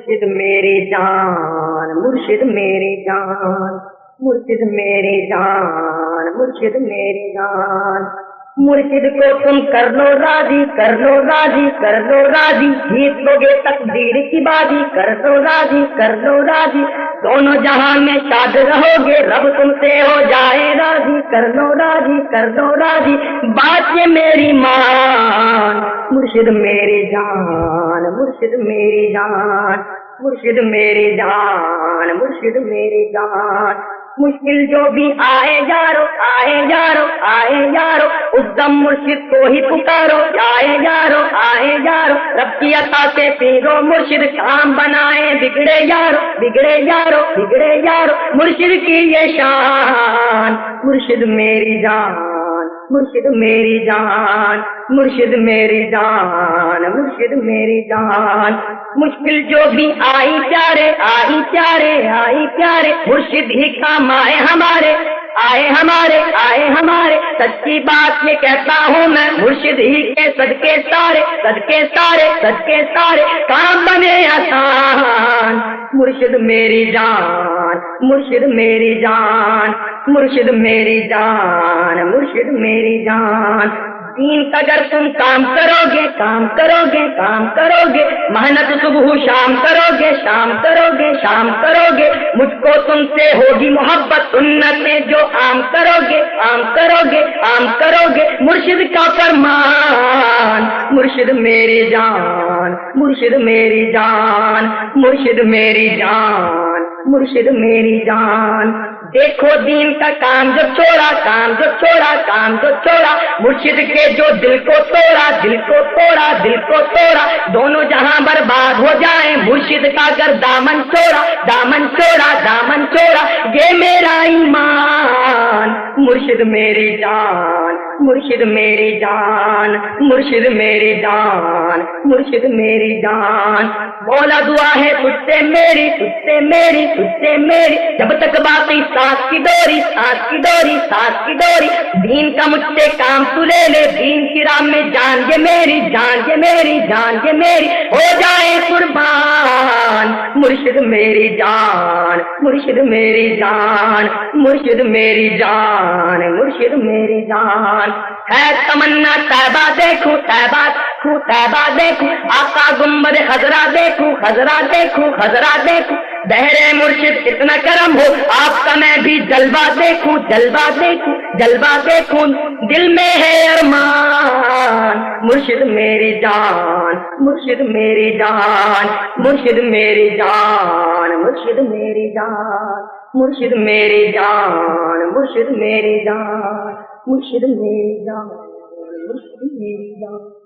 مرشد میری جان، مرشد میری جان، مرشد میری جان، مرشد میری جان، مرشد کو تم کر لو راضی، کر لو راضی، کر لو راضی، جیت لو گے تقدیر کی بازی، کر لو راضی، کر لو راضی، دونوں جہاں میں شاد رہو گے، رب تم سے ہو جائے راضی، کر لو راضی، کر لو راضی، بات یہ میری مان، مرشد میری جان، مرشد میری جان، مرشد میری جان، مرشد میری جان، مشکل جو بھی آئے جارو، آئے جارو، آئے جارو، اس دم مرشد کو ہی پکارو، آئے جارو، آئے جارو، رب کی عطا سے پیرو مرشد کام بنائے، بگڑے جارو، بگڑے جارو، بگڑے جارو، مرشد کی یہ شان، مرشد میری جان، مرشد میری جان، مرشد میری جان، مرشد میری جان، مشکل جو بھی آئی پیارے، آئی پیارے، آئی پیارے، مرشد ہی کام آئے ہمارے، آئے ہمارے، آئے ہمارے، سچی بات یہ کہتا ہوں میں، مرشد ہی کے صدقے سارے، صدقے سارے، صدقے سارے کام بنے آسان، مرشد میری جان، مرشد میری جان، مرشد میری جان، مرشد میری جان، دین کا اگر تم کام کرو گے، کام کرو گے، کام کرو گے، محنت صبح شام کرو گے، شام کرو گے، شام کرو گے، مجھ کو تم سے ہوگی محبت، سنتیں جو عام کرو گے، عام کرو گے، عام کرو گے، مرشد کا فرمان، مرشد میری جان، مرشد میری جان، مرشد میری جان، مرشد میری جان، دیکھو دین کا کام جو چھوڑا، کام جو چھوڑا، کام جو چھوڑا، مرشد کے جو دل کو توڑا، دل کو توڑا، دل کو توڑا، دونوں جہاں برباد ہو جائیں، مرشد کا گر دامن چھوڑا، دامن چھوڑا، دامن چھوڑا، یہ میرا ایمان، مرشد میری جان، مرشد میری جان، مرشد میری جان، مرشد میری جان، مولا دعا ہے تجھ سے میری، تجھ سے میری، تجھ سے میری، جب تک باقی سانس کی ڈوری، سانس کی ڈوری، سانس کی ڈوری، دین کا مجھ سے کام تو لے لے، دین کی راہ میں جان یہ میری، جان یہ میری، جان یہ میری ہو جائے قربان، مرشد میری جان، مرشد میری جان، مرشد میری جان، مرشد میری جان، ہے تمنا طیبہ دیکھوں، طیبہ دیکھوں، طیبہ دیکھوں، آقا گنبد خضرا دیکھوں، خضرا دیکھوں، خضرا دیکھوں، بہرے مرشد اتنا کرم ہو آپ کا میں بھی جلوہ دیکھوں، جلوہ دیکھوں، جلوہ دیکھوں، دل میں ہے ارمان، مرشد میری جان، مرشد میری جان، مرشد میری جان، مرشد میری جان، مرشد میری جان، مرشد میری جان، مرشد میری جان، مرشد میری جان۔